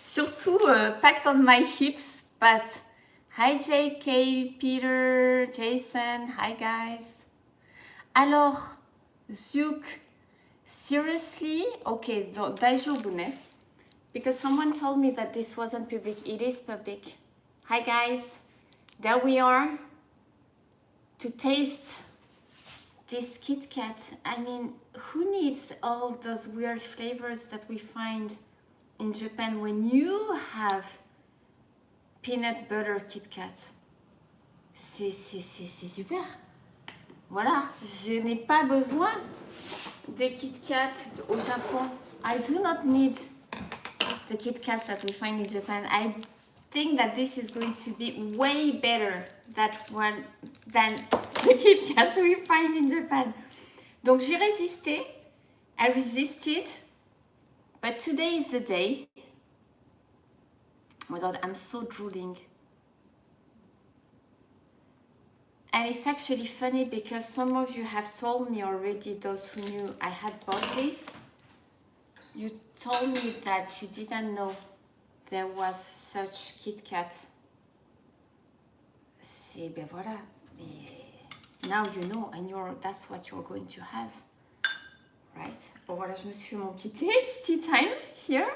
Surtout packed on my hips, but hi JK, Peter, Jason, hi guys. Alors, Zouk, seriously? Okay, daijoubu. Because someone told me that this wasn't public. It is public. Hi guys, there we are to taste this KitKat. I mean, who needs all those weird flavors that we find in Japan when you have peanut butter KitKat? C'est super. Voilà, je n'ai pas besoin des KitKat au Japon. I do not need the KitKats that we find in Japan. I think that this is going to be way better than the KitKats we find in Japan. Donc j'ai résisté. I resisted. But today is the day. Oh my god, I'm so drooling. And it's actually funny because some of you have told me already, those who knew I had bought this. You told me that you didn't know there was such KitKat. C'est, ben voilà, mais now you know, and that's what you're going to have, right? Bon voilà, je me suis fait mon petit thé, it's tea time here.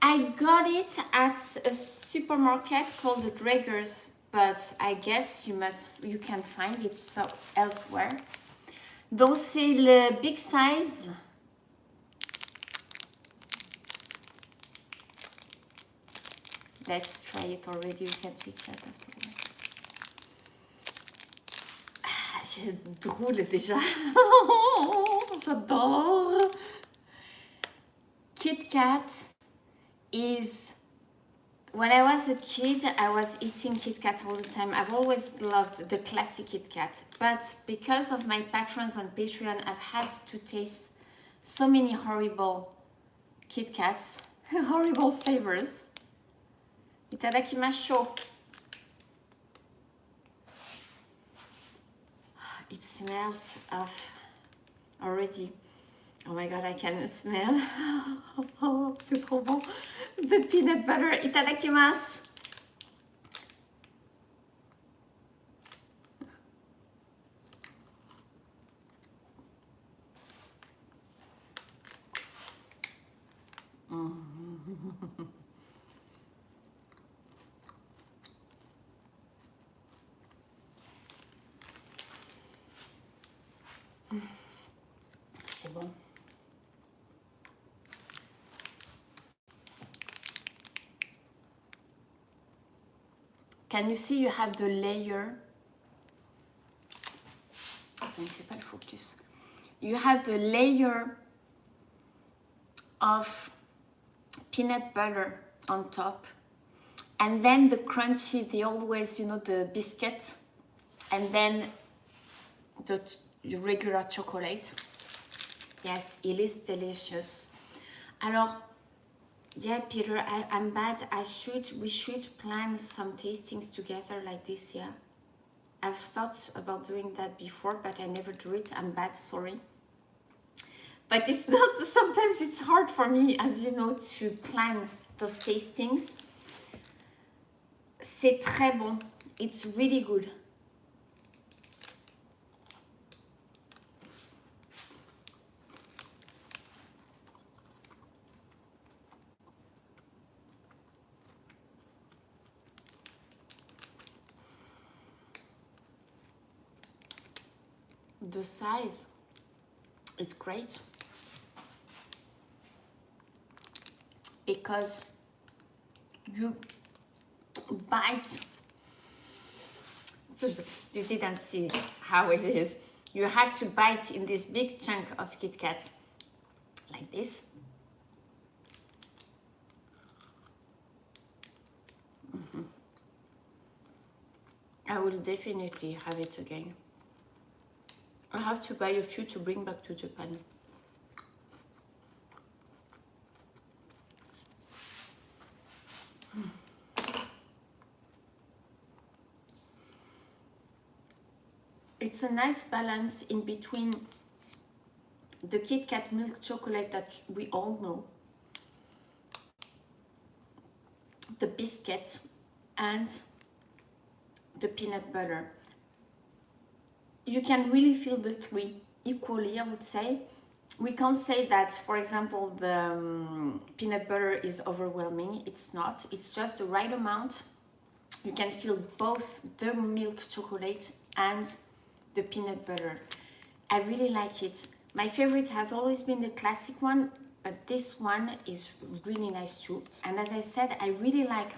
I got it at a supermarket called the Draggers, but I guess you can find it elsewhere. Donc c'est le big size. Let's try it already, we can chit chat after. Ah, je droule déjà. J'adore. KitKat is, when I was a kid, I was eating KitKat all the time. I've always loved the classic KitKat, but because of my patrons on Patreon, I've had to taste so many horrible KitKats, horrible flavors. Itadakimasu. It smells of already. Oh my god, I can smell. Oh, c'est trop bon. The peanut butter. Itadakimasu. C'est bon. Can you see you have the layer? Attends, il ne fait pas le focus. You have the layer of peanut butter on top, and then the crunchy, the always, you know, the biscuit, and then the regular chocolate. Yes, it is delicious. Alors, yeah, Peter, I'm bad. We should plan some tastings together like this, yeah. I've thought about doing that before, but I never do it. I'm bad, sorry. But it's not, sometimes it's hard for me, as you know, to plan those tastings. C'est très bon. It's really good. The size is great because you bite. You didn't see how it is. You have to bite in this big chunk of KitKat like this. I will definitely have it again. I have to buy a few to bring back to Japan. It's a nice balance in between the KitKat milk chocolate that we all know the biscuit and the peanut butter. You can really feel the three equally, I would say. We can't say that, for example, the peanut butter is overwhelming. It's not. It's just the right amount. You can feel both the milk chocolate and the peanut butter. I really like it. My favorite has always been the classic one, but this one is really nice too. And as I said, I really like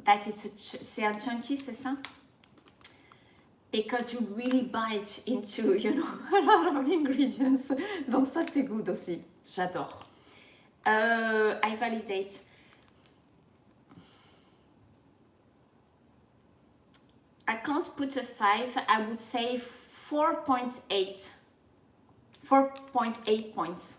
that c'est un chunky, c'est ça? Because you really bite into, you know, a lot of ingredients. Donc ça, c'est good aussi. J'adore. I validate. I can't put a 5. I would say 4.8. 4.8 points.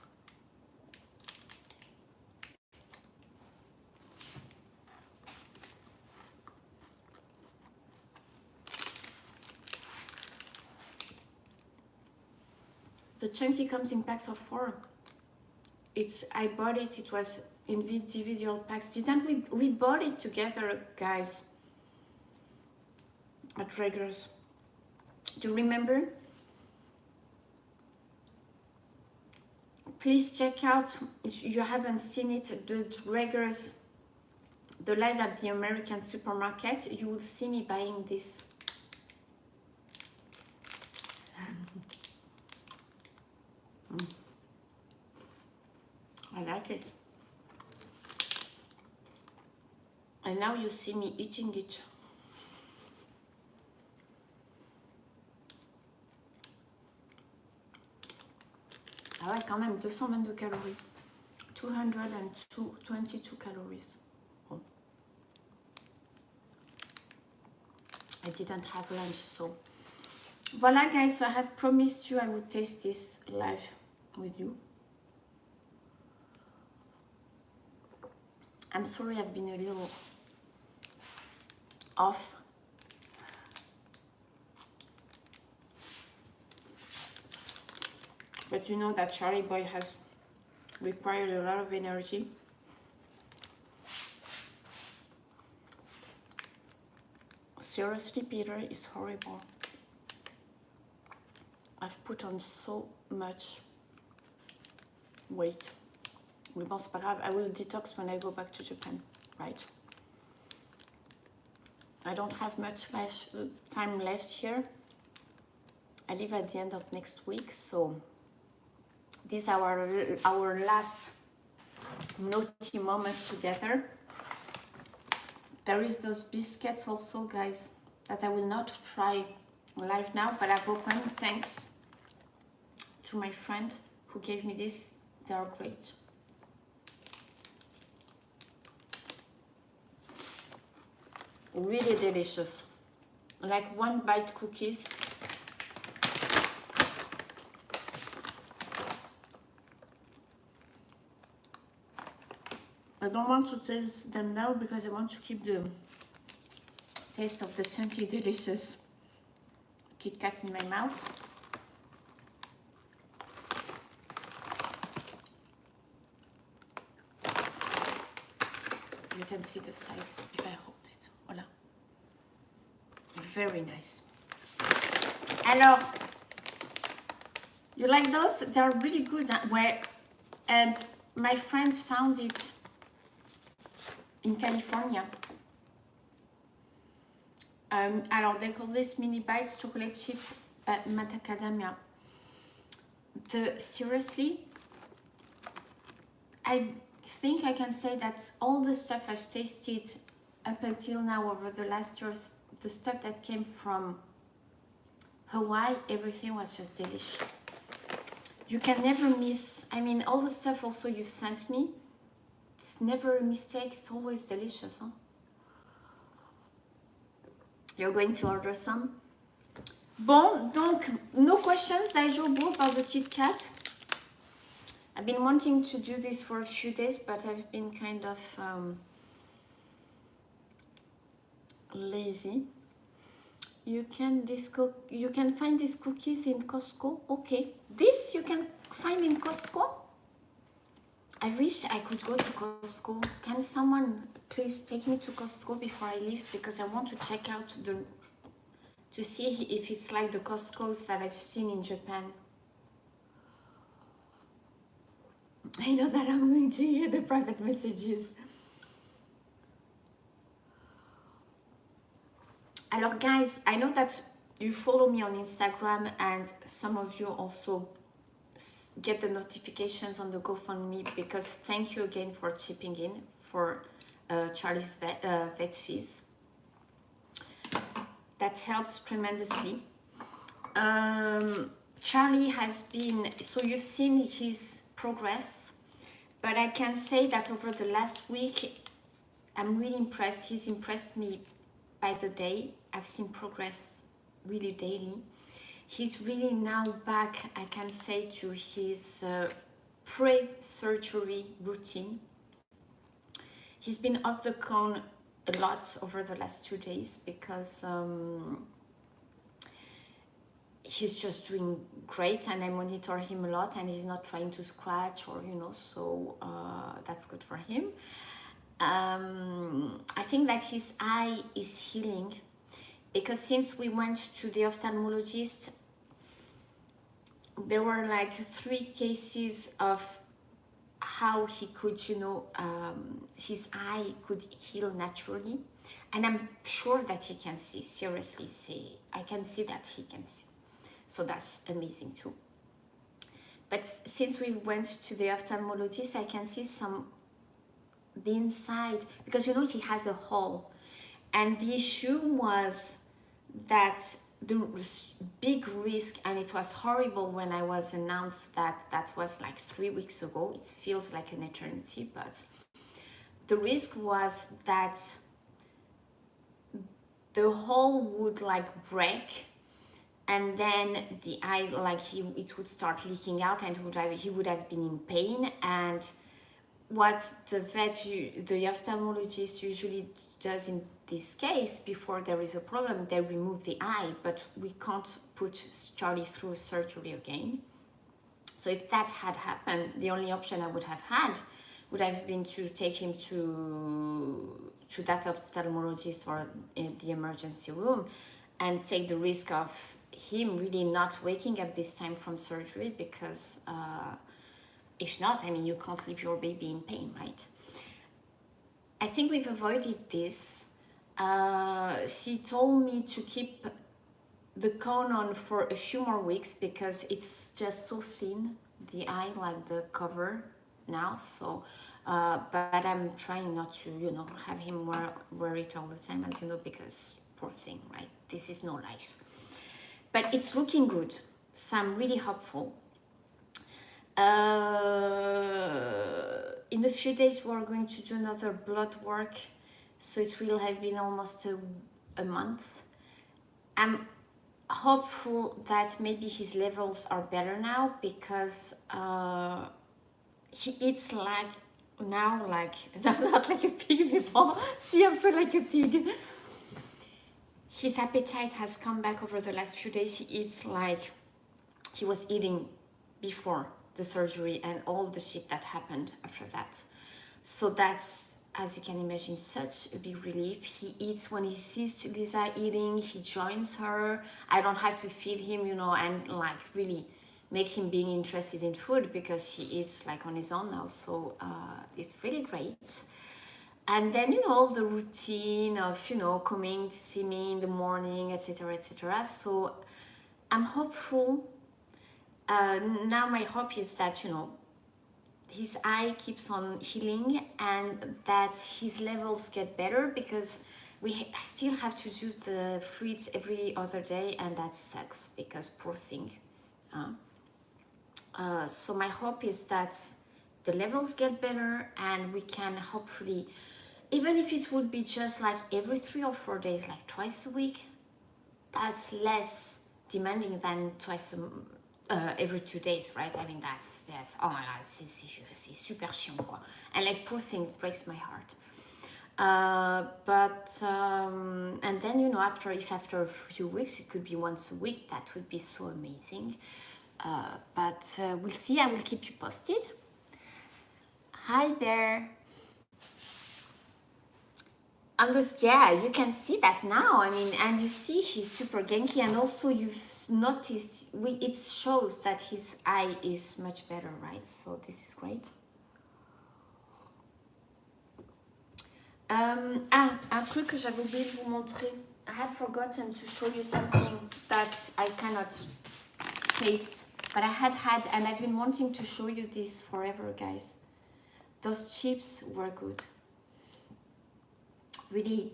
The chunky comes in packs of 4. I bought it. It was in individual packs. Didn't we bought it together, guys? At Traegers. Do you remember? Please check out, if you haven't seen it, the Traegers, the live at the American supermarket. You will see me buying this. I like it. And now you see me eating it. Ah ouais, quand même, 222 calories. 222 calories. Oh. I didn't have lunch, so. Voila, guys, so I had promised you I would taste this live with you. I'm sorry I've been a little off. But you know that Charlie Boy has required a lot of energy. Seriously, Peter, it's horrible. I've put on so much weight. Oui, bon, c'est pas grave. I will detox when I go back to Japan, right? I don't have much time left here. I leave at the end of next week, so these are our last naughty moments together. There is those biscuits also, guys, that I will not try live now, but I've opened thanks to my friend who gave me this. They are great. Really delicious. Like one bite cookies. I don't want to taste them now because I want to keep the taste of the chunky delicious KitKat in my mouth. You can see the size if I hold it. Voila. Very nice. Alors, you like those? They're really good. And my friend found it in California. Alors, they call this mini bites chocolate chip macadamia. Seriously, I think I can say that all the stuff I've tasted up until now over the last years, the stuff that came from Hawaii, everything was just delicious. You can never miss, I mean, all the stuff also you've sent me, it's never a mistake, it's always delicious. Huh? You're going to order some? Bon, donc, no questions, Daijobu, about the KitKat. I've been wanting to do this for a few days, but I've been kind of lazy. You can find these cookies in Costco. Okay, this you can find in Costco. I wish I could go to Costco. Can someone please take me to Costco before I leave? Because I want to check out to see if it's like the Costco's that I've seen in Japan. I know that I'm going to hear the private messages. Alors guys, I know that you follow me on Instagram and some of you also get the notifications on the GoFundMe, because thank you again for chipping in for Charlie's vet fees. That helps tremendously. Charlie has been, so you've seen his progress, but I can say that over the last week, I'm really impressed. He's impressed me by the day. I've seen progress really daily. He's really now back, I can say, to his pre-surgery routine. He's been off the cone a lot over the last 2 days because he's just doing great, and I monitor him a lot, and he's not trying to scratch or, you know, so that's good for him. I think that his eye is healing, because since we went to the ophthalmologist, there were like 3 cases of how he could, you know, his eye could heal naturally. And I'm sure that he can see, seriously, see, I can see that he can see. So that's amazing too. But since we went to the ophthalmologist, I can see the inside, because, you know, he has a hole. And the issue was that the big risk, and it was horrible when I was announced that was like 3 weeks ago. It feels like an eternity, but the risk was that the hole would like break, and then the eye, like it would start leaking out, and he would have been in pain. And what the ophthalmologist usually does in this case, before there is a problem, they remove the eye, but we can't put Charlie through surgery again. So if that had happened, the only option I would have had would have been to take him to that ophthalmologist or in the emergency room, and take the risk of him really not waking up this time from surgery, because if not, I mean, you can't leave your baby in pain, right? I think we've avoided this. She told me to keep the cone on for a few more weeks, because it's just so thin, the eye, like the cover now. So, but I'm trying not to, you know, have him wear it all the time, as you know, because poor thing, right? This is no life. But it's looking good, so I'm really hopeful. In a few days we're going to do another blood work, so it will have been almost a month. I'm hopeful that maybe his levels are better now, because he eats like now, like not like a pig before. See, I feel like a pig. His appetite has come back over the last few days. He eats like he was eating before the surgery and all the shit that happened after that. So that's, as you can imagine, such a big relief. He eats when he sees Lisa eating, he joins her. I don't have to feed him, you know, and like really make him being interested in food, because he eats like on his own now. So it's really great. And then, you know, the routine of, you know, coming to see me in the morning, etc., etc. So I'm hopeful. Now my hope is that, you know, his eye keeps on healing, and that his levels get better, because I still have to do the fluids every other day, and that sucks, because poor thing. So my hope is that the levels get better, and we can hopefully, even if it would be just like every 3 or 4 days, like twice a week, that's less demanding than every 2 days, right? I mean, that's just, oh my god, c'est super chiant, quoi. And like, poor thing, it breaks my heart. And then, you know, after a few weeks, it could be once a week, that would be so amazing. But we'll see. I will keep you posted. Hi there. Yeah, you can see that now. I mean, and you see he's super genki, and also you've noticed it shows that his eye is much better, right? So this is great. Un truc que j'avais oublié de vous montrer. I had forgotten to show you something that I cannot taste, but I had and I've been wanting to show you this forever, guys. Those chips were good. Really,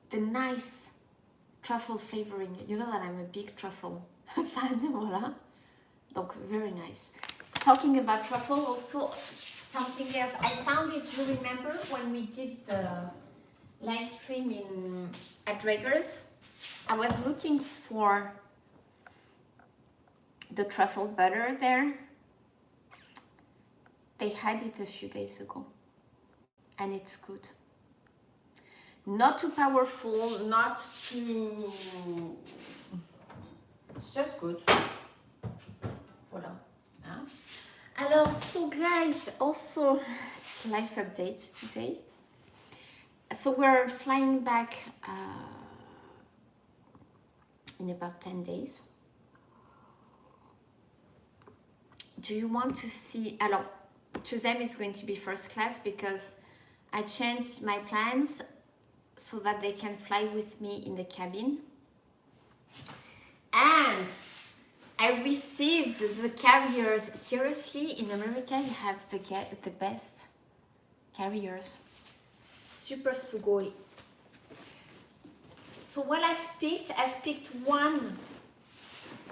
the nice truffle flavoring. You know that I'm a big truffle fan, voilà. Donc, very nice. Talking about truffle, also something else. I found it, you remember when we did the live stream at Drager's? I was looking for the truffle butter there. They had it a few days ago, and it's good. Not too powerful, not too... It's just good. Voilà. Hein? Alors, so guys, also life update today. So we're flying back in about 10 days. Do you want to see... Alors, to them it's going to be first class because I changed my plans so that they can fly with me in the cabin. And I received the carriers. Seriously, in America you have the best carriers. Super sugoi. So what I've picked one,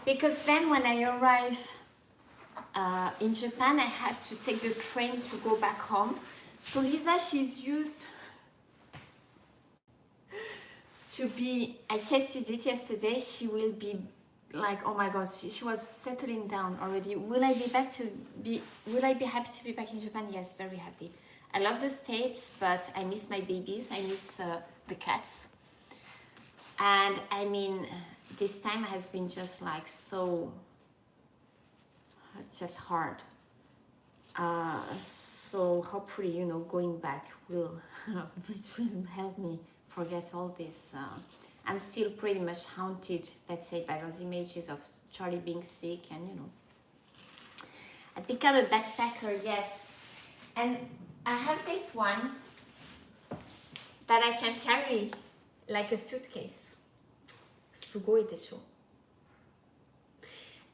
because then when I arrive in Japan I have to take the train to go back home. So Lisa, she's used to be, I tested it yesterday, she will be like, oh my god, she was settling down already. Will I be happy to be back in Japan? Yes, very happy. I love the States, but I miss my babies, I miss the cats. And I mean, this time has been just like so, just hard. So hopefully, you know, going back will, it will help me forget all this. I'm still pretty much haunted, let's say, by those images of Charlie being sick, and you know. I become a backpacker, yes. And I have this one that I can carry like a suitcase. Sugoi desho.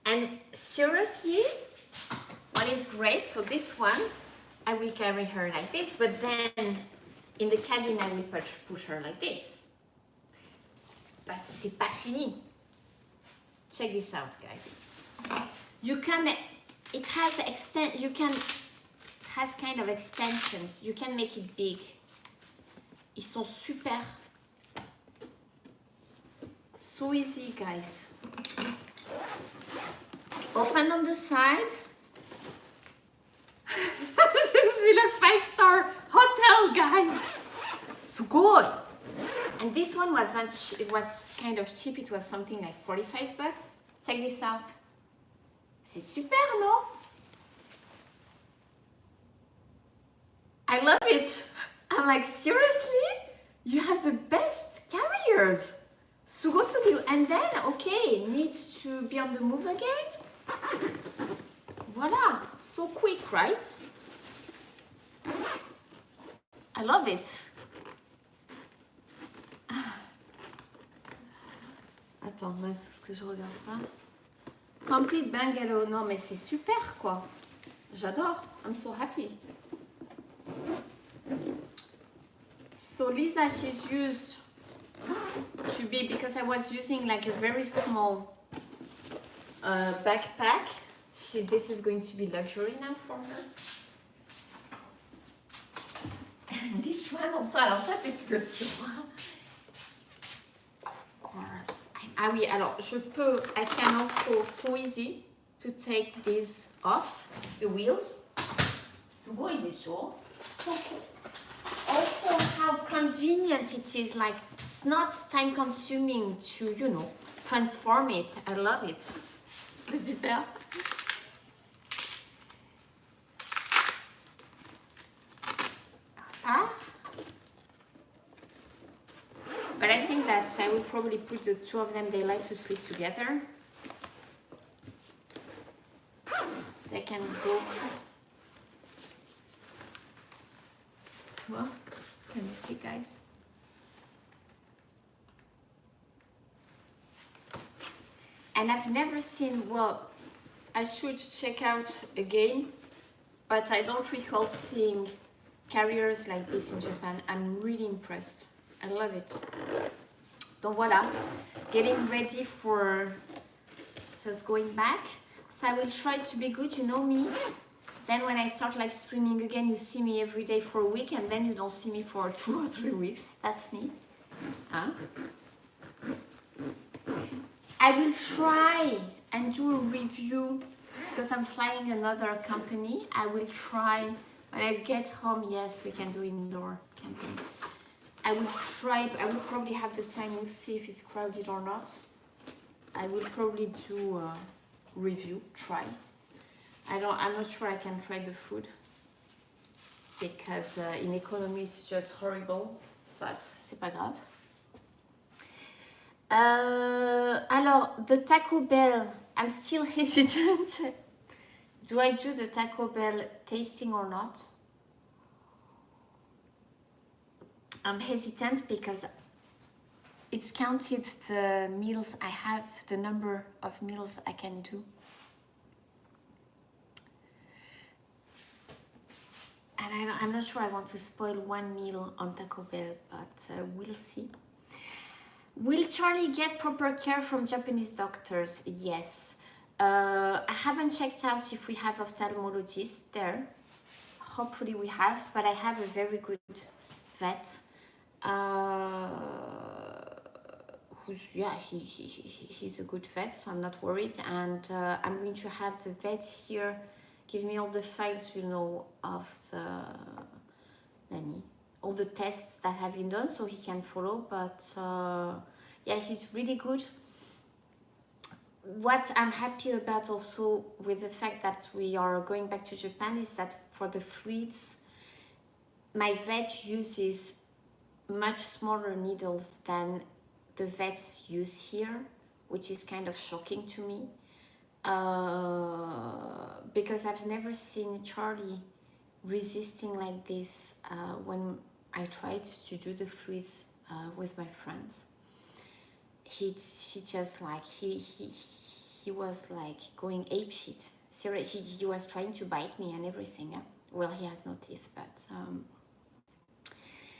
And seriously, what is great, so this one, I will carry her like this, but then in the cabin I will push her like this. But c'est pas fini. Check this out, guys. You can, it has kind of extensions. You can make it big. Ils sont super. So easy, guys. Open on the side. This is a 5-star hotel, guys. Sugoi. And this one wasn't, it was kind of cheap. It was something like 45 bucks. Check this out. C'est super, no? I love it. I'm like, seriously? You have the best carriers. Sugo Sugiru. And then, okay, needs to be on the move again. Voila. So quick, right? I love it. Attends, est-ce que je regarde pas? Complete bungalow. Non, mais c'est super, quoi. J'adore. I'm so happy. So Lisa, she's used to be, because I was using like a very small backpack. This is going to be luxury now for her. And this one also, alors ça c'est pour le tiroir. Of course. Ah oui, alors je peux, I can also, so easy to take these off, the wheels. Sugoi desho. So also how convenient it is, like it's not time consuming to, you know, transform it. I love it. C'est super. But I think that I will probably put the two of them, they like to sleep together. They can go. Well, can you see, guys? And I've never seen, well, I should check out again, but I don't recall seeing carriers like this in Japan. I'm really impressed. I love it. So voila, getting ready for just going back. So I will try to be good, you know me. Then when I start live streaming again, you see me every day for a week, and then you don't see me for 2 or 3 weeks. That's me. Huh? I will try and do a review because I'm flying another company. I will try when I get home. Yes, we can do indoor camping. I will try. I will probably have the time. We'll see if it's crowded or not. I will probably do a review. Try. I'm not sure I can try the food because in economy it's just horrible. But c'est pas grave. Alors, the Taco Bell, I'm still hesitant. Do I do the Taco Bell tasting or not? I'm hesitant because it's counted the meals I have, the number of meals I can do. And I'm not sure I want to spoil one meal on Taco Bell, but we'll see. Will Charlie get proper care from Japanese doctors? Yes. I haven't checked out if we have ophthalmologists there. Hopefully we have, but I have a very good vet. Who's, yeah, he's a good vet, so I'm not worried. And I'm going to have the vet here give me all the files, you know, of all the tests that have been done, so he can follow. But yeah, he's really good. What I'm happy about also with the fact that we are going back to Japan is that for the fluids, my vet uses much smaller needles than the vets use here, which is kind of shocking to me. Because I've never seen Charlie resisting like this when I tried to do the fluids with my friends. He just like he was like going apeshit. Seriously, he was trying to bite me and everything. Well, he has no teeth, but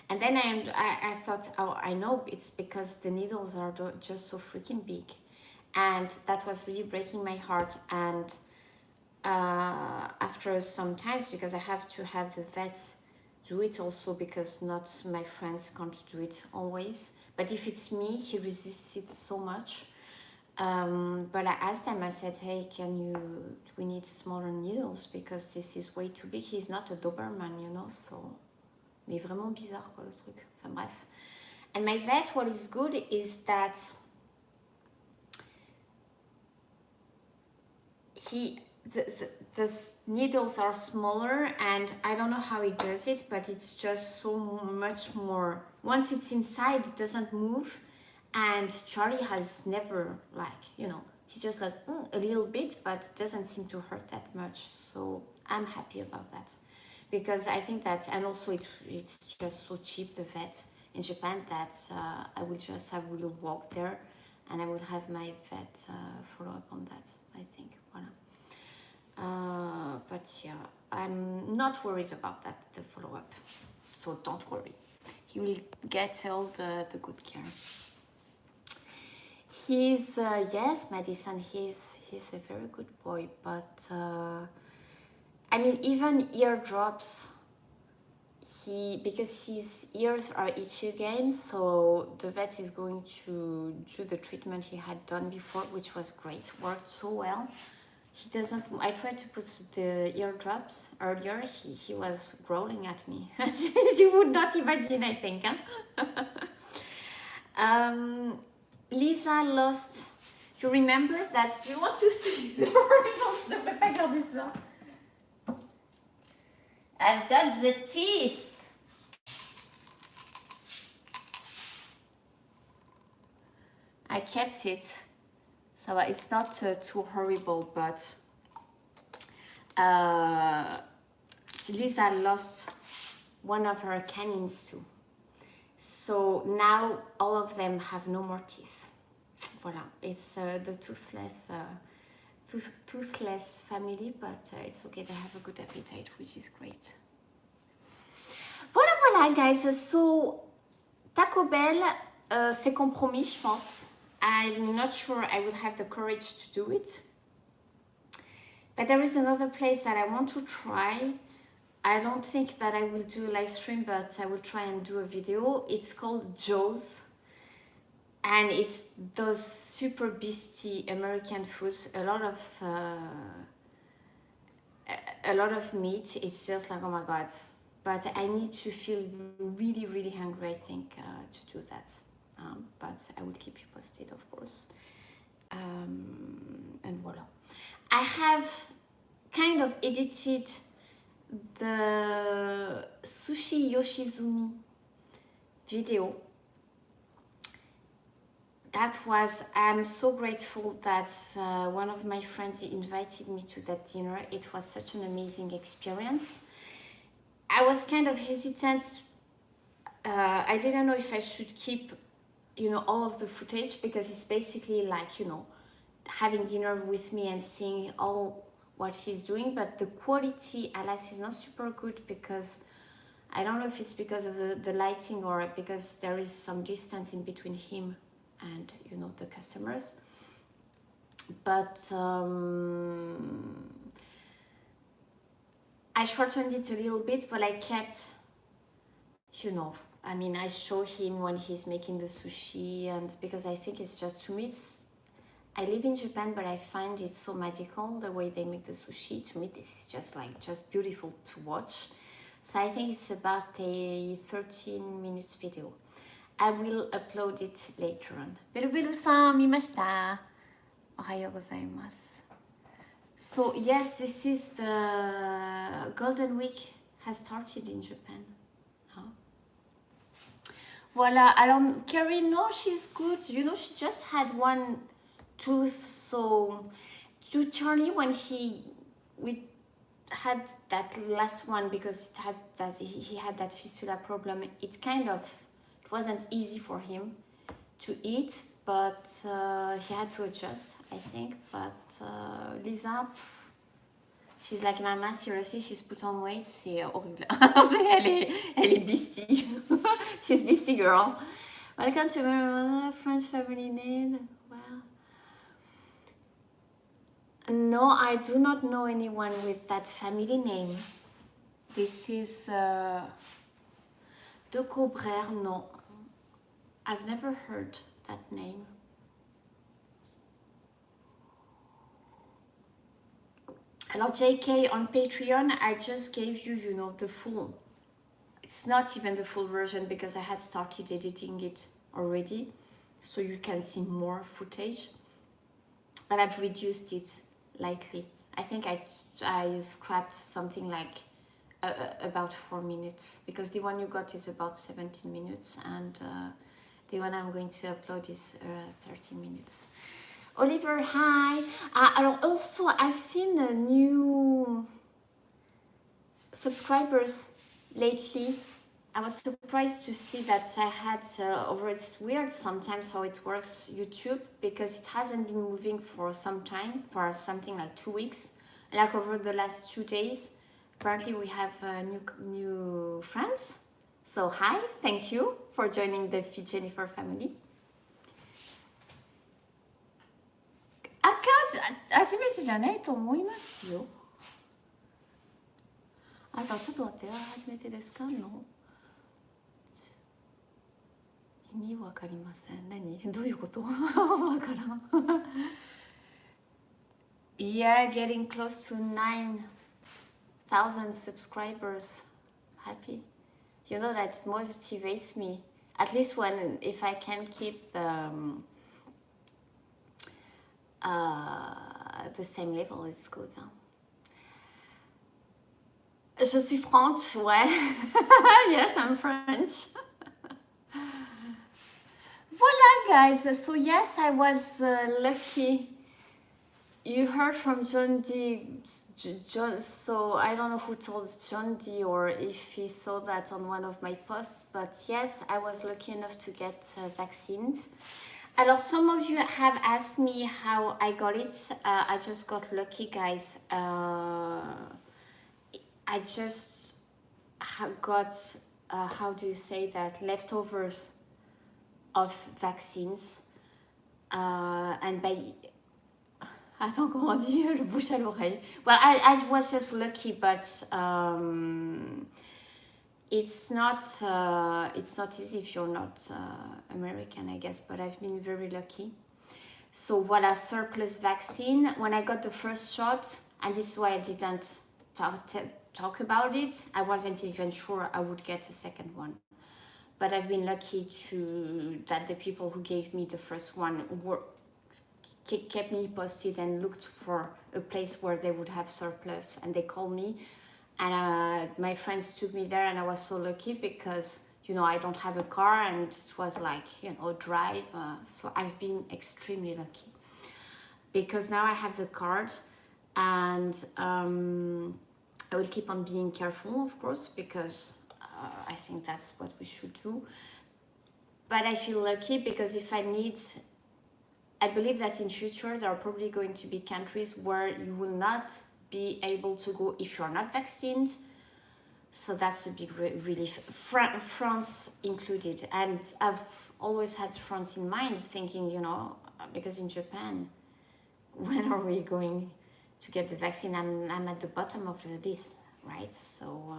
and then I thought, oh, I know it's because the needles are just so freaking big, and that was really breaking my heart. And after some times, because I have to have the vet do it also, because not my friends can't do it always. But if it's me, he resists it so much. But I asked them, I said, hey, we need smaller needles because this is way too big. He's not a Doberman, you know, so. Mais vraiment bizarre, quoi, le truc. Enfin, bref. And my vet, what is good is that the needles are smaller, and I don't know how he does it, but it's just so much more. Once it's inside, it doesn't move. And Charlie has never, like, you know, he's just like a little bit, but doesn't seem to hurt that much. So I'm happy about that, because I think that, and also it's just so cheap, the vet in Japan, that I will just have, we'll walk there, and I will have my vet follow up on that, I think. Voilà. But yeah, I'm not worried about that, the follow up. So don't worry, he will get all the good care. He's yes, Madison, he's a very good boy, but I mean, even eardrops, because his ears are itchy again, so the vet is going to do the treatment he had done before, which was great, worked so well. He doesn't, I tried to put the eardrops earlier, he was growling at me. You would not imagine, I think, huh? Lisa lost. You remember that? Do you want to see the originals? Ne peux pas garder ça. I've got the teeth. I kept it, so it's not too horrible, but Lisa lost one of her canines too. So now all of them have no more teeth. Voilà, it's the toothless family, but it's okay, they have a good appetite, which is great. Voilà, guys. So Taco Bell, c'est compromis, je pense. I'm not sure I will have the courage to do it. But there is another place that I want to try. I don't think that I will do a live stream, but I will try and do a video. It's called Joe's. And it's those super beastie American foods. A lot of meat. It's just like, oh my God. But I need to feel really, really hungry, I think, to do that. But I will keep you posted, of course. And voila. I have kind of edited the Sushi Yoshizumi video. That was, I'm so grateful that one of my friends invited me to that dinner. It was such an amazing experience. I was kind of hesitant. I didn't know if I should keep, all of the footage, because it's basically like, having dinner with me and seeing all what he's doing. But the quality, alas, is not super good, because I don't know if it's because of the lighting or because there is some distance in between him and, the customers. But I shortened it a little bit, but I kept, I show him when he's making the sushi, and because I think it's just, to me, I live in Japan, but I find it so magical, the way they make the sushi. To me, this is just beautiful to watch. So I think it's about a 13 minutes video. I will upload it later on. Beru-beru-san, mimashita. Ohayou gozaimasu. So yes, this is the Golden Week has started in Japan. Voila. Alors, Carrie, no, she's good. She just had one tooth. So, to Charlie, when we had that last one, because he had that fistula problem, it wasn't easy for him to eat, but he had to adjust, I think. But Lisa, she's like, Mama, seriously, she's put on weight, c'est horrible. elle est beastie. She's beastie girl. Welcome to French family name. Wow. No, I do not know anyone with that family name. This is De Cobrère, no. I've never heard that name. Alors, JK, on Patreon, I just gave you, the full. It's not even the full version, because I had started editing it already, so you can see more footage. But I've reduced it lightly. I think I scrapped something like about 4 minutes, because the one you got is about 17 minutes, and the one I'm going to upload is 13 minutes. Oliver, hi. Also, I've seen new subscribers lately. I was surprised to see that I had it's weird sometimes how it works, YouTube, because it hasn't been moving for some time, for something like 2 weeks. Like over the last 2 days, apparently we have new friends. So hi, thank you for joining the Jennifer family. 初めてじゃないと思いますよ。あとちょっと待って、初めてですかの？意味わかりません。何？どういうこと？わからん。Yeah, getting close to 9,000 subscribers. Happy. That motivates me. At least if I can keep the same level, it's good. Hein? Je suis French, ouais. Yes, I'm French. Voilà, guys. So yes, I was lucky. You heard from John D. John, so I don't know who told John D or if he saw that on one of my posts, but yes, I was lucky enough to get vaccinated. Alors, some of you have asked me how I got it. I just got lucky, guys. I just got, how do you say that, leftovers of vaccines. And by, attends, comment on dit, le bouche à l'oreille. Well, I was just lucky, but it's not easy if you're not American, I guess, but I've been very lucky. So voilà, surplus vaccine. When I got the first shot, and this is why I didn't talk about it, I wasn't even sure I would get a second one. But I've been lucky that the people who gave me the first one kept me posted and looked for a place where they would have surplus, and they called me, and my friends took me there, and I was so lucky because, you know, I don't have a car, and it was like, you know, drive, so I've been extremely lucky because now I have the card, and I will keep on being careful, of course, because I think that's what we should do. But I feel lucky because if I need, I believe that in future there are probably going to be countries where you will not be able to go if you're not vaccinated. So that's a big relief, France included. And I've always had France in mind, thinking, you know, because in Japan, when are we going to get the vaccine? I'm at the bottom of the list, right? So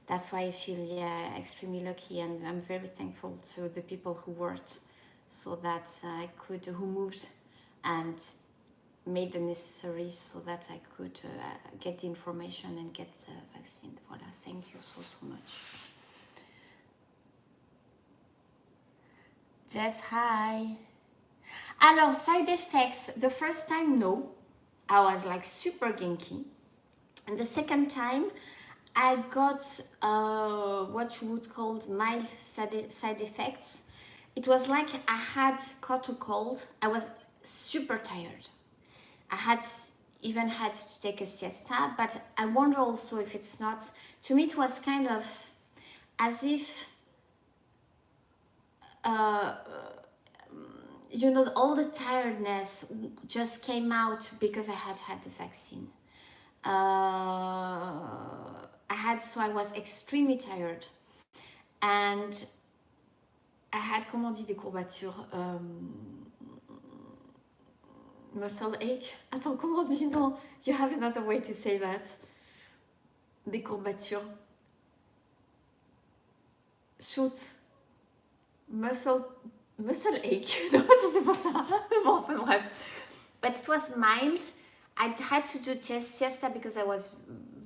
that's why I feel, yeah, extremely lucky, and I'm very thankful to the people who worked so that I could, who moved and made the necessary so that I could get the information and get the vaccine. Voilà, thank you so much. Jeff, hi. Alors, side effects, the first time, no. I was like super ginky. And the second time, I got what you would call mild side effects. It was like I had caught a cold. I was super tired. I had even had to take a siesta, but I wonder also if it's not, to me it was kind of as if, you know, all the tiredness just came out because I had had the vaccine. So I was extremely tired, and I had, comment on dit, des courbatures, muscle ache. Attends, comment on dit? Non, you have another way to say that. Des courbatures. Shoot. Muscle ache. Non, ça c'est pas ça. Bon, enfin bref. But it was mild. I had to do siesta because I was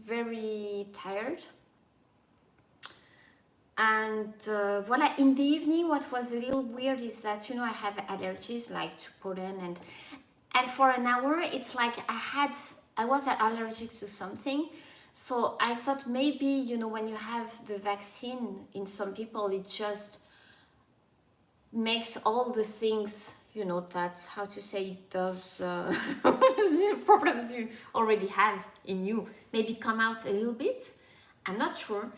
very tired. And voila, in the evening, what was a little weird is that, you know, I have allergies like to pollen, and for an hour, it's like I was allergic to something. So I thought maybe, you know, when you have the vaccine, in some people, it just makes all the things, you know, that's how to say, does problems you already have in you maybe come out a little bit. I'm not sure.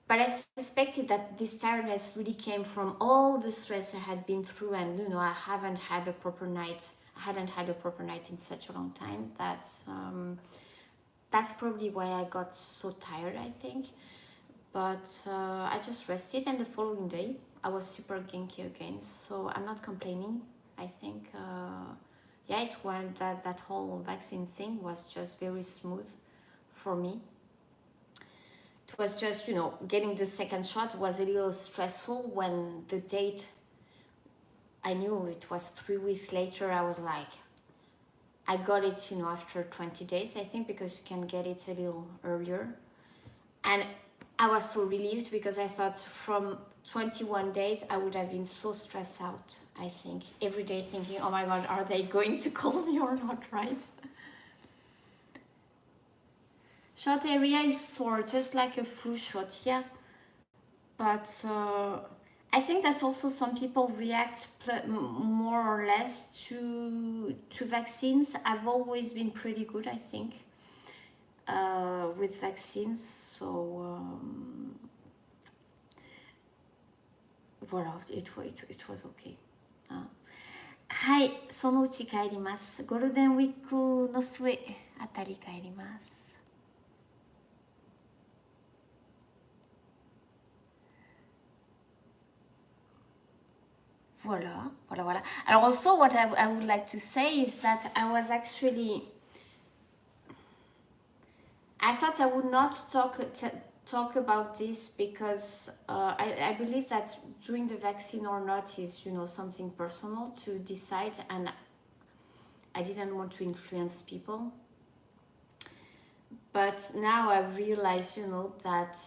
But I suspected that this tiredness really came from all the stress I had been through, and, you know, I hadn't had a proper night in such a long time. That's probably why I got so tired, I think. But I just rested, and the following day I was super ginky again. So I'm not complaining. I think, yeah, it went, that whole vaccine thing was just very smooth for me. It was just, you know, getting the second shot was a little stressful when the date, I knew it was 3 weeks later. I was like, I got it, you know, after 20 days, I think, because you can get it a little earlier. And I was so relieved because I thought from 21 days, I would have been so stressed out, I think. Every day thinking, oh my God, are they going to call me or not, right? Shot area is sore, just like a flu shot, yeah. But I think that also some people react more or less to vaccines. I've always been pretty good, I think, with vaccines. So voilà, it was okay. はい、そのうち帰ります。ゴールデンウィークの末あたり帰ります。Voilà, voilà, voilà. And also what I would like to say is that I was actually, I thought I would not talk about this because I believe that doing the vaccine or not is, you know, something personal to decide, and I didn't want to influence people. But now I realize, you know, that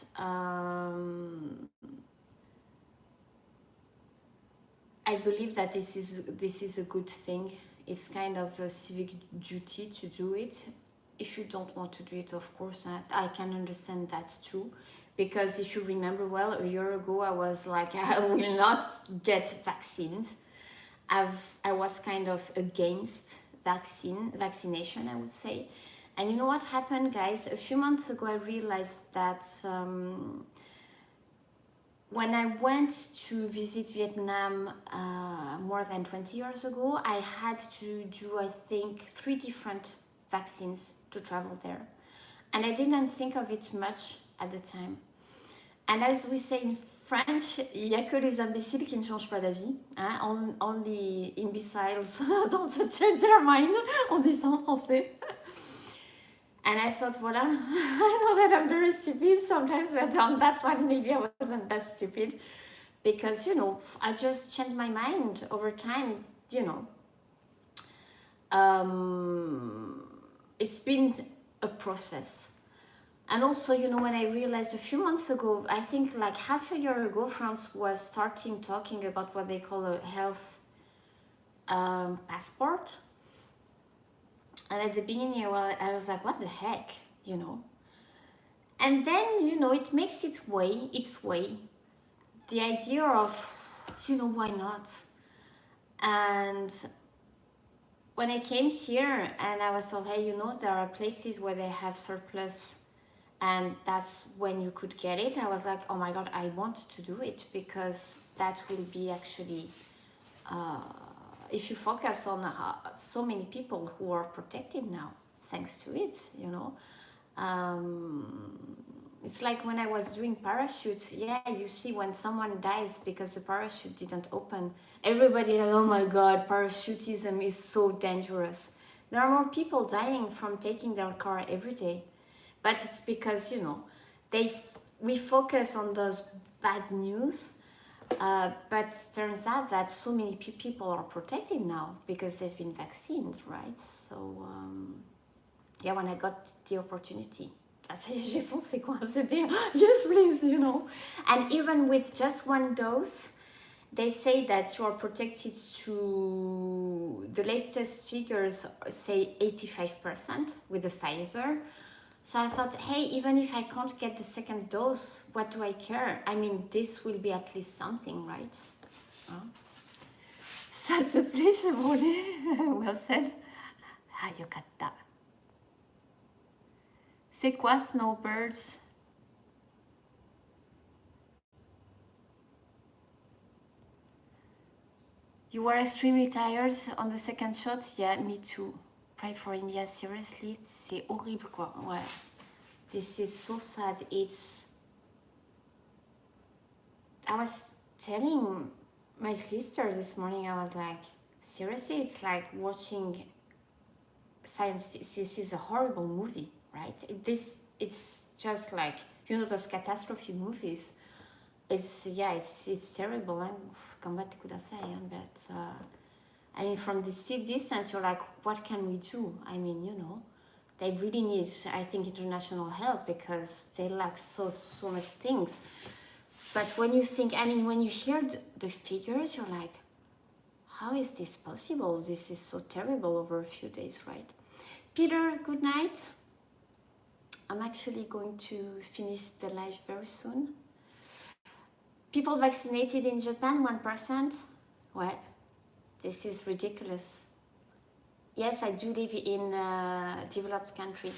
I believe that this is a good thing. It's kind of a civic duty to do it. If you don't want to do it, of course, I can understand that too. Because if you remember well, a year ago I was like, I will not get vaccinated. I was kind of against vaccination, I would say. And you know what happened, guys? A few months ago, I realized that when I went to visit Vietnam more than 20 years ago, I had to do, I think, 3 different vaccines to travel there. And I didn't think of it much at the time. And as we say in French, il n'y a que les imbéciles qui ne changent pas d'avis. Hein? Only imbeciles don't change their mind. On dit ça en français. And I thought, voila, I know that I'm very stupid sometimes, but on that one, maybe I wasn't that stupid. Because, you know, I just changed my mind over time, you know. It's been a process. And also, you know, when I realized a few months ago, I think like half a year ago, France was starting talking about what they call a health passport. And at the beginning, I was like, what the heck, you know? And then, you know, it makes its way. The idea of, you know, why not? And when I came here and I was told, hey, you know, there are places where they have surplus and that's when you could get it, I was like, oh my God, I want to do it because that will be actually, if you focus on so many people who are protected now, thanks to it, you know. It's like when I was doing parachute, yeah, you see when someone dies because the parachute didn't open, everybody like, oh my God, parachutism is so dangerous. There are more people dying from taking their car every day. But it's because, you know, we focus on those bad news, but turns out that so many people are protected now because they've been vaccinated, right? So, yeah, when I got the opportunity, j'ai foncé quoi, c'était, yes please, you know. And even with just 1 dose, they say that you are protected to, the latest figures say 85% with the Pfizer. So I thought, hey, even if I can't get the 2nd dose, what do I care? I mean, this will be at least something, right? Ça te plaît, Chevrolet? Well said. Ah, yokatta. C'est quoi, snowbirds? You were extremely tired on the 2nd shot? Yeah, me too. Pray for India, seriously, c'est horrible, quoi. Ouais. This is so sad. I was telling my sister this morning, I was like, seriously, it's like watching science. This is a horrible movie, right? It's just like, you know, those catastrophe movies. It's terrible. But I mean, from this distance, you're like, what can we do? I mean, you know, they really need, I think, international help because they lack so much things. But when you think, I mean, when you hear the figures, you're like, how is this possible? This is so terrible over a few days, right? Peter, good night. I'm actually going to finish the live very soon. People vaccinated in Japan, 1%. Well, this is ridiculous. Yes, I do live in a developed country.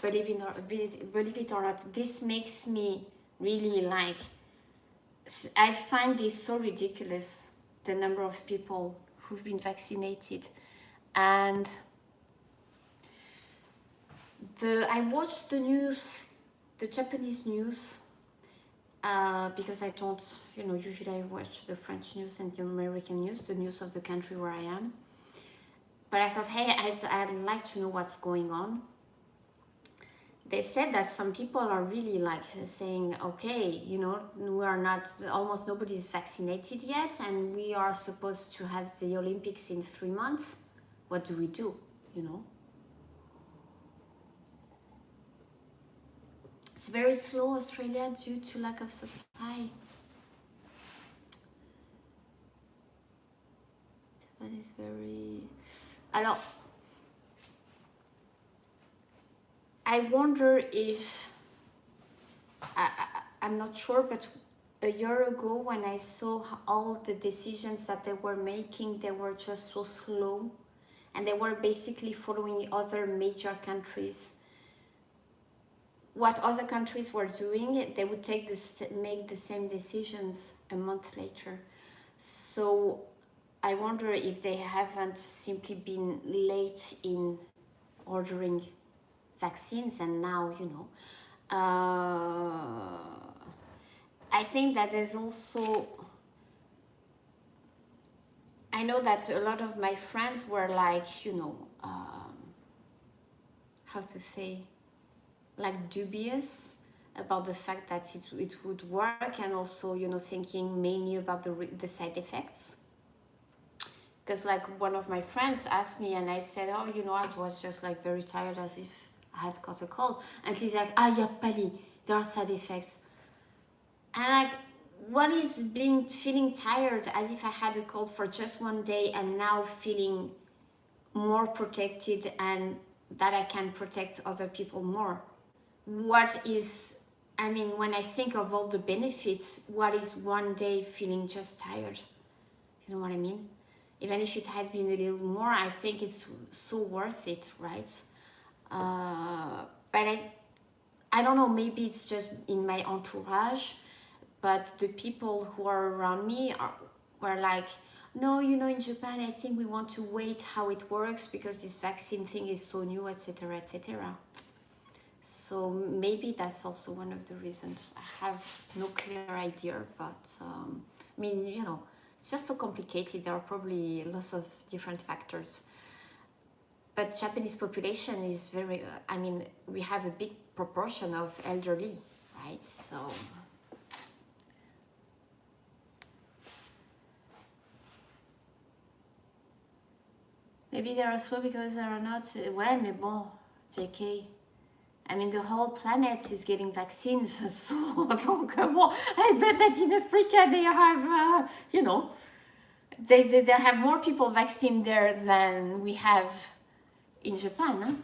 Believe it or not, this makes me really like, I find this so ridiculous, the number of people who've been vaccinated. And I watched the news, the Japanese news, because I don't, usually I watch the French news and the American news, the news of the country where I am. But I thought, hey, I'd like to know what's going on. They said that some people are really like saying, okay, we are not, almost nobody's vaccinated yet, and we are supposed to have the Olympics in 3 months. What do we do, It's very slow, Australia, due to lack of supply. Japan is very... Alors, I wonder if... I'm not sure, but a year ago when I saw all the decisions that they were making, they were just so slow. And they were basically following other major countries. What other countries were doing, they would make the same decisions a month later. So I wonder if they haven't simply been late in ordering vaccines, and now, I think that there's also, I know that a lot of my friends were like, how to say, like dubious about the fact that it would work, and also thinking mainly about the side effects, because like one of my friends asked me and I said, oh, I was just like very tired, as if I had caught a cold, and she's like, yeah, Pali, there are side effects. And like, what is feeling tired as if I had a cold for just one day, and now feeling more protected and that I can protect other people more? What is, when I think of all the benefits, what is one day feeling just tired? You know what I mean? Even if it had been a little more, I think it's so worth it, right? But I don't know, maybe it's just in my entourage, but the people who are around me were like, no, in Japan, I think we want to wait how it works because this vaccine thing is so new, etc., etc. So maybe that's also one of the reasons. I have no clear idea, but it's just so complicated. There are probably lots of different factors. But Japanese population is very, we have a big proportion of elderly, right? So maybe they are slow because they are not, ouais, mais bon, JK. The whole planet is getting vaccines, so I bet that in Africa they have, they have more people vaccinated there than we have in Japan. Huh?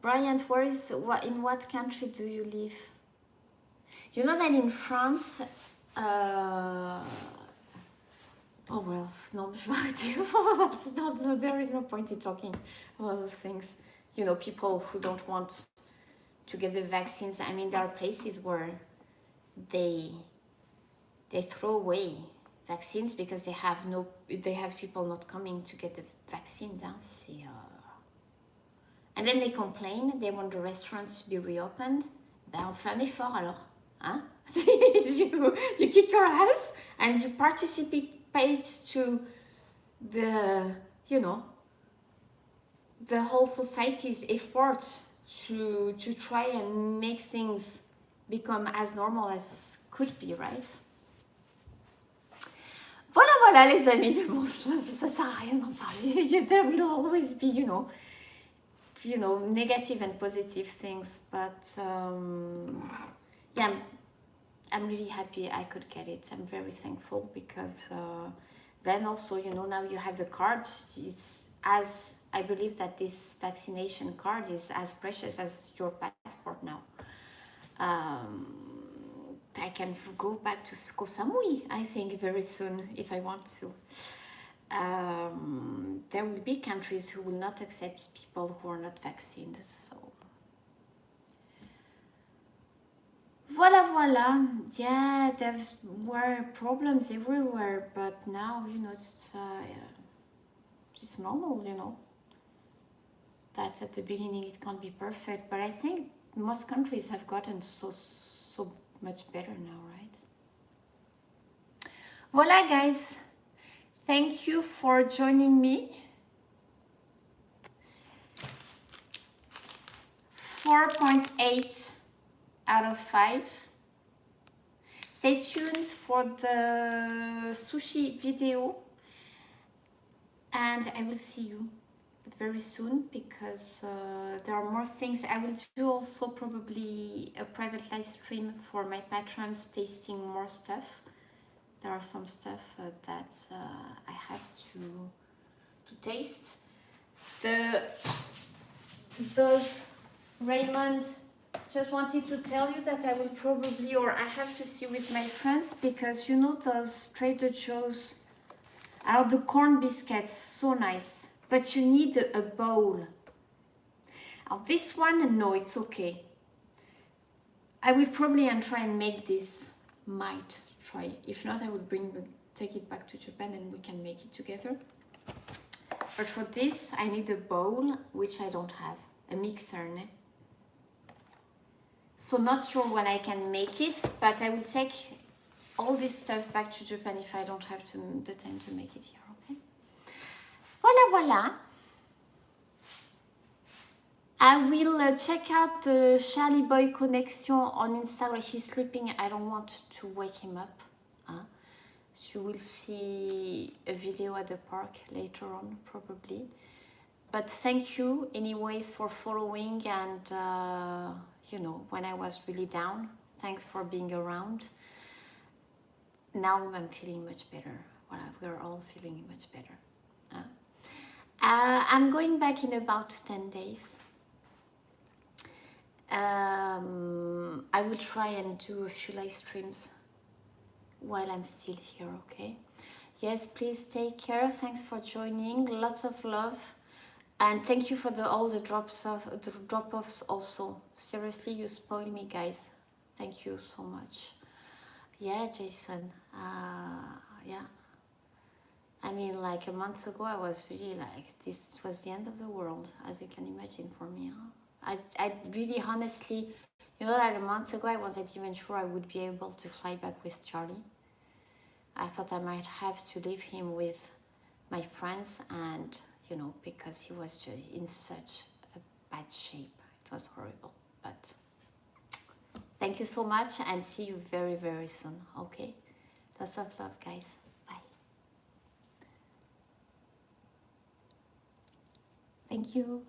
Bryant, in what country do you live? You know that in France, oh well, no, there is no point in talking about those things. People who don't want to get the vaccines. There are places where they throw away vaccines because they have people not coming to get the vaccine. And then they complain. They want the restaurants to be reopened. Ben on fait un effort alors, hein? You kick your ass and you participate to the whole society's effort to try and make things become as normal as could be, right? Voilà les amis, bon, ça sert à rien d'en parler. There will always be, negative and positive things, but yeah, I'm really happy I could get it. I'm very thankful because then also, now you have the card. as I believe that this vaccination card is as precious as your passport now. I can go back to Koh Samui, I think, very soon if I want to. There will be countries who will not accept people who are not vaccinated. So voila. Yeah, there were problems everywhere, but now, you know, it's normal, you know. That at the beginning it can't be perfect, but I think most countries have gotten so much better now, right? Voila, guys. Thank you for joining me. 4.8 out of 5. Stay tuned for the sushi video, and I will see you very soon because there are more things. I will do also probably a private live stream for my patrons tasting more stuff. There are some stuff that I have to taste. Those Raymond, just wanted to tell you that I will probably, or I have to see with my friends, because you know those Trader Joe's are the corn biscuits, so nice, but you need a bowl. Now this one, no, it's okay. I will probably try and make this. Might try. If not, I will take it back to Japan and we can make it together. But for this, I need a bowl, which I don't have. A mixer, ne? So not sure when I can make it, but I will take all this stuff back to Japan if I don't have the time to make it here, okay? Voila. I will check out the Charlie Boy connection on Instagram. He's sleeping. I don't want to wake him up. So you will see a video at the park later on, probably. But thank you anyways for following, and you know, when I was really down, thanks for being around. Now I'm feeling much better. Well, we're all feeling much better. I'm going back in about 10 days. I will try and do a few live streams while I'm still here, okay? Yes, please take care. Thanks for joining. Lots of love. And thank you for all the drop-offs also. Seriously, you spoil me, guys. Thank you so much. Yeah, Jason. Yeah. I mean, like a month ago, I was really like, this was the end of the world, as you can imagine for me. Huh? I really honestly, you know, that a month ago, I wasn't even sure I would be able to fly back with Charlie. I thought I might have to leave him with my friends, and you know, because he was just in such a bad shape. It was horrible, but thank you so much, and see you very, very soon, okay? Lots of love, guys. Bye. Thank you.